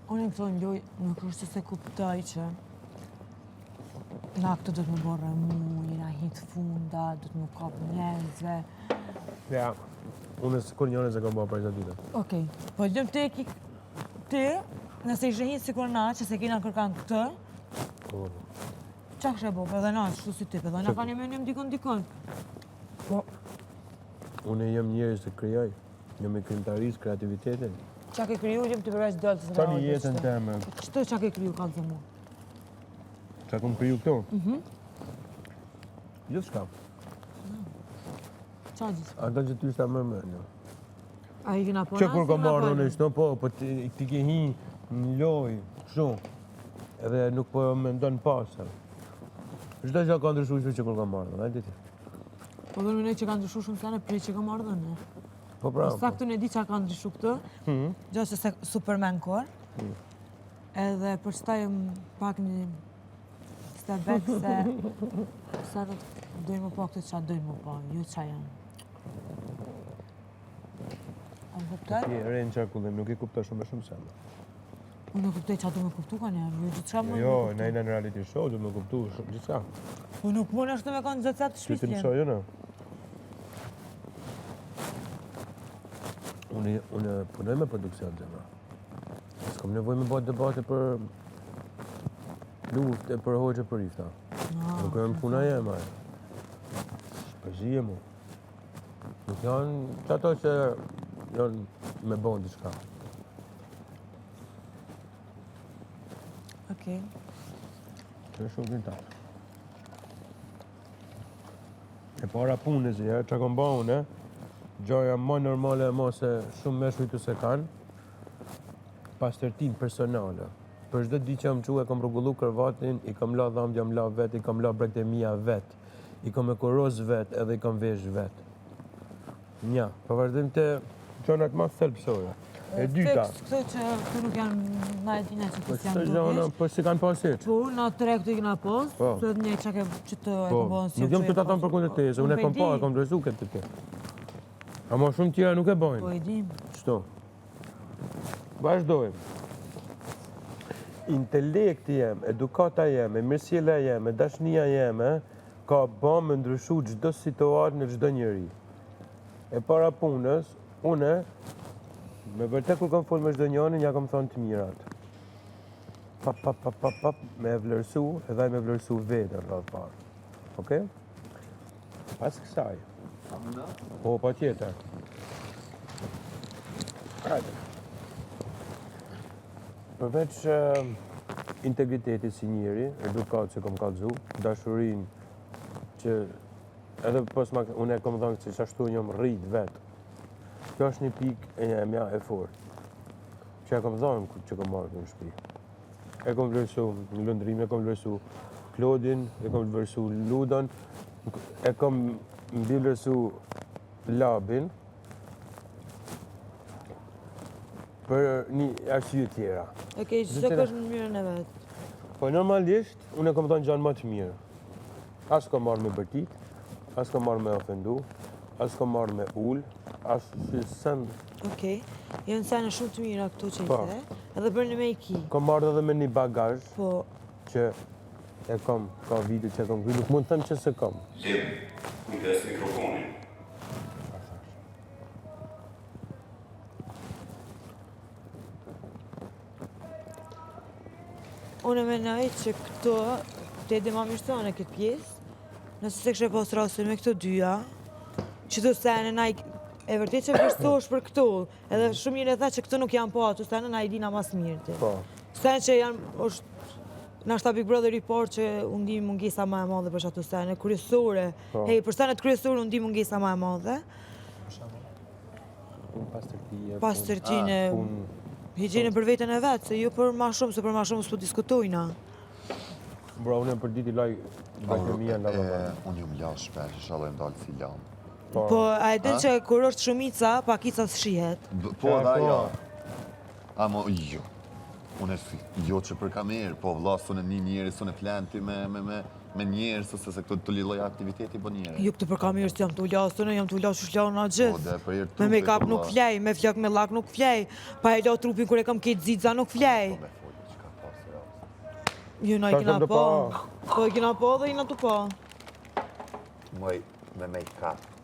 Unë i thonë Loj, nuk është se kuptoj që na këtë do të më borë muj, na hitë funda, do të më kapë njerëzve. Ja, unë kur njëre se kam bërë për këtë ditë. Okej, po lëmë ti, nëse ishe hitë sikur na që se kina kërkan këtë, qa kështë e bo, edhe na, shtu si ti, edhe na ka një menim dikon. Po, unë jem njëri që krijoj, jem i krimtarisë, kreativitetin. qa ke kriju, jem të përveç dëllë të Qa një jetën teme? Qëto qa ke kriju, kalë të mu? Qa kom kriju këtu? Gjithë shka. Qa gjithë? Ata që ty shta më mërë. A i kina po Që kur kom marrë në ishtë, po ti ke hi një loj, shumë, edhe nuk po me ndonë pasër. Çdo gjë ka ndryshuar që kur kam marrë, hajde ti. Po dhe mënej që ka ndryshu shumë sene prej që ka marrë dhe ne. Po pra. Sa këtu në di që ka ndryshu këtë, gjose se Superman kor, edhe për qëta jem pak një step back se sa do të dojnë më po këtë qa dojnë më po, ju qa janë. A më kuptoj? Ti e rejnë qarkullim, nuk i kuptoj shumë sene. Unë nuk kuptoj qa du me kuptu ka njerë, ju gjithë qa më Jo, në në reality show du me kuptu gjithë qa. Po nuk mund është me konë zëcat të Ty shpisjen. të mësoj, në? Unë punoj me produksion gjema. S'kom nevoj me bëjt debate për luftë, për hoqë për ifta. Nuk e në puna jema. Shpëzije mu. Nuk janë që ato që janë me bëjnë diçka. Okej. Që është shumë gëntarë. E para punës, që kom bëjnë unë, gjoja më normale më se shumë me shujtu se kanë, pastërtin personale. Për çdo ditë që jam çu e kam rregullu kërvatin, i kam la dhamë, jam la vet, i kam la brektemia vet, i kam e koroz vet, edhe i kam vesh vet. Nja, përvazhdim të qonat ma thelpsore. E dyta. Këtë që këtu nuk janë na e dina që Po kësë çdo janë gjë dukesh. po si kanë pasur. Po, na tre këtu i kina pos, Po. se dhe një që ke që të e Po, kom bëhen si nuk jam të ta thonë për kundërtesë, unë e kam pa, e kam drezu këtë të Ama shumë tjera nuk e Po bojnë. i dim. Çto? Vazhdojmë. Intelekti jem, edukata jem, mirësjellja jem, dashnia jeme ka bën me ndryshu çdo situatë në çdo njeri. E para punës, une me vërtet kur kam folë me çdo njërin, ja kam thonë të mirat. Pap, me e vlerësu, edhe me vlerësu vetën rreth parë. Okej? Pas kësaj. Po, pa tjetër. Hajde. Përveç integriteti si njeri, edukat që kom kallëzu, dashurin që edhe pos unë e kom dhënë që qashtu njëm rrit vetë. Kjo është një pikë e një emja e fort. Që e kom dhënë që kom marrë në shtëpi. E kom vlerësu në lëndrim, e kom vlerësu Klodin, e kom vlerësu Ludon, e kom vlerësu Labin, për një arsye tjera. Okej, çdo kush në mënyrën e vet. Po normalisht, unë e kom dhënë gjanë më të mirë. As kom marrë me bërtit, as kom marrë me ofendu, as kom marrë me ul, as si sen. Okej, janë sene shumë të mira këtu që i Po. the, edhe për në me i ki. Kom marrë edhe me një bagazh Po, që e kom, ka vite që e kom gry, nuk mund të them që se kom. Lem, kujdes mikrofonin. unë e menoj që këto, të edhe ma mirësone këtë pjesë, nëse se kështë e posë rasën me këto dyja, që të sene na e vërtet që vërstosh për këto, edhe shumë njëre tha që këto nuk janë po ato sene na i dina mas mirë ti. Po. Sene që janë, është nashta Big Brother report që unë di mungesa ma e madhe për që ato sene, kryesore. Po. Hej, për senet kryesore unë di mungesa ma e madhe. Pastërtinë, higjiene për veten e vet, se jo për ma shumë, se për ma shumë s'po diskutojna. Bro, unë e për diti laj bajkemia nga dhe. Unë ju m'la shpesh, inshallah e ndalë si lam. Po, a e din që kur është shumica, pakica s'shihet. Po, Ja, da, po. ja. Amo, jo. Unë e si, jo që për kamerë, po vla, sonë një njeri, sonë planti me me njerëz ose se këto të lloj aktiviteti bën njerëz. Jo këtë për kamerës jam të ulasë, jam të ulasë shlana Po, gjithë. dhe për herë Me trupit, make-up po, nuk valla. flej, me flak me lak nuk flej, pa e la trupin kur e kam ketë zica nuk flej. Po me folë, çka pasë rast. Jo, na i Ka kena shumë të po. pa. Po e kena po dhe i na të po. Muaj me make-up.